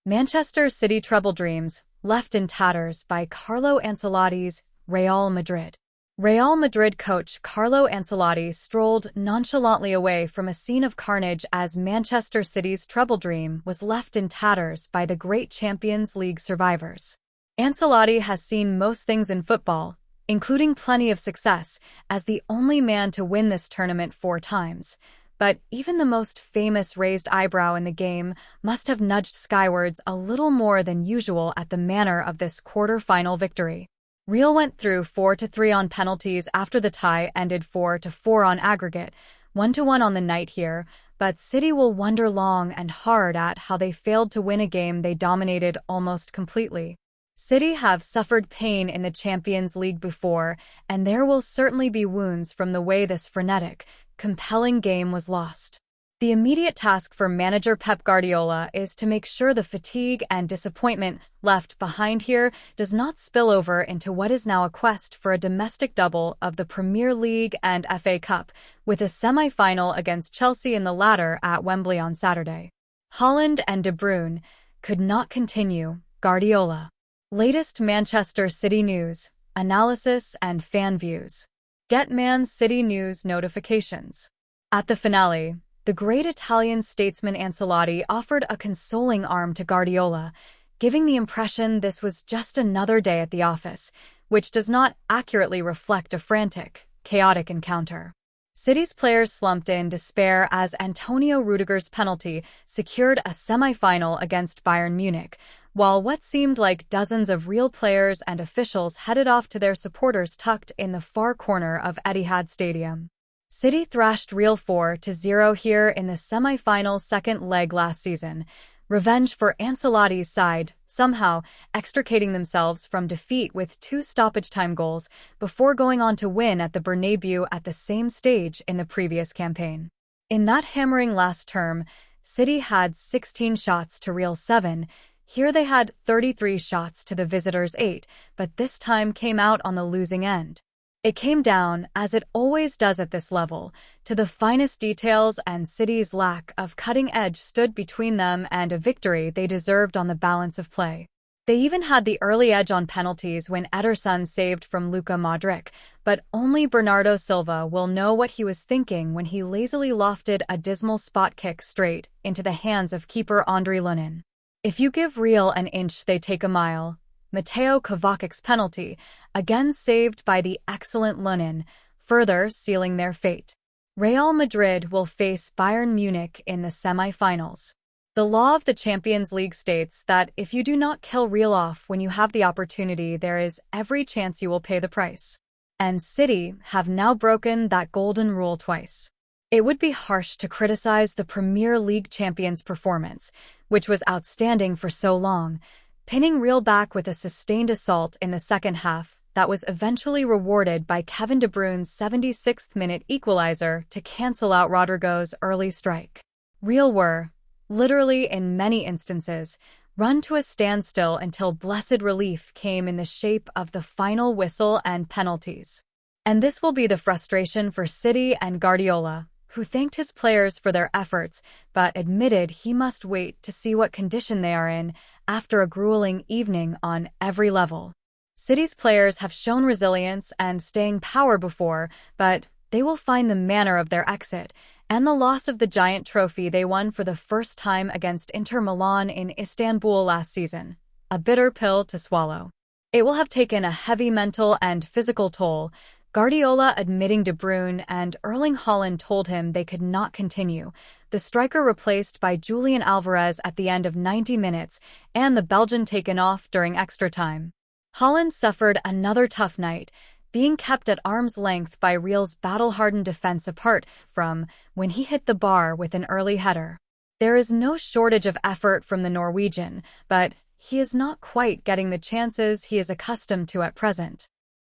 Manchester City Treble dreams left in tatters by Carlo Ancelotti's Real Madrid. Real Madrid coach Carlo Ancelotti strolled nonchalantly away from a scene of carnage as Manchester City's treble dream was left in tatters by the great Champions League survivors. Ancelotti has seen most things in football, including plenty of success, as the only man to win this tournament 4 times. But even the most famous raised eyebrow in the game must have nudged skywards a little more than usual at the manner of this quarter-final victory. Real went through 4-3 on penalties after the tie ended 4-4 on aggregate, 1-1 on the night here, but City will wonder long and hard at how they failed to win a game they dominated almost completely. City have suffered pain in the Champions League before, and there will certainly be wounds from the way this frenetic, compelling game was lost. The immediate task for manager Pep Guardiola is to make sure the fatigue and disappointment left behind here does not spill over into what is now a quest for a domestic double of the Premier League and FA Cup, with a semi-final against Chelsea in the latter at Wembley on Saturday. Haaland and De Bruyne could not continue, Guardiola. Latest Manchester City news, analysis and fan views. Get Man City news notifications. At the finale, the great Italian statesman Ancelotti offered a consoling arm to Guardiola, giving the impression this was just another day at the office, which does not accurately reflect a frantic, chaotic encounter. City's players slumped in despair as Antonio Rudiger's penalty secured a semi-final against Bayern Munich, while what seemed like dozens of Real players and officials headed off to their supporters tucked in the far corner of Etihad Stadium. City thrashed Real 4-0 here in the semi-final second leg last season, revenge for Ancelotti's side, somehow extricating themselves from defeat with 2 stoppage-time goals before going on to win at the Bernabeu at the same stage in the previous campaign. In that hammering last term, City had 16 shots to Real 7. Here they had 33 shots to the visitors' 8, but this time came out on the losing end. It came down, as it always does at this level, to the finest details, and City's lack of cutting edge stood between them and a victory they deserved on the balance of play. They even had the early edge on penalties when Ederson saved from Luka Modric, but only Bernardo Silva will know what he was thinking when he lazily lofted a dismal spot kick straight into the hands of keeper Andre Lunin. If you give Real an inch, they take a mile. Mateo Kovacic's penalty, again saved by the excellent Lunin, further sealing their fate. Real Madrid will face Bayern Munich in the semi-finals. The law of the Champions League states that if you do not kill Real off when you have the opportunity, there is every chance you will pay the price. And City have now broken that golden rule twice. It would be harsh to criticize the Premier League champions' performance, which was outstanding for so long, pinning Real back with a sustained assault in the second half that was eventually rewarded by Kevin De Bruyne's 76th-minute equalizer to cancel out Rodrigo's early strike. Real were, literally in many instances, run to a standstill until blessed relief came in the shape of the final whistle and penalties. And this will be the frustration for City and Guardiola, who thanked his players for their efforts, but admitted he must wait to see what condition they are in after a grueling evening on every level. City's players have shown resilience and staying power before, but they will find the manner of their exit and the loss of the giant trophy they won for the first time against Inter Milan in Istanbul last season, a bitter pill to swallow. It will have taken a heavy mental and physical toll, Guardiola admitting De Bruyne and Erling Haaland told him they could not continue, the striker replaced by Julian Alvarez at the end of 90 minutes and the Belgian taken off during extra time. Haaland suffered another tough night, being kept at arm's length by Real's battle-hardened defense apart from when he hit the bar with an early header. There is no shortage of effort from the Norwegian, but he is not quite getting the chances he is accustomed to at present.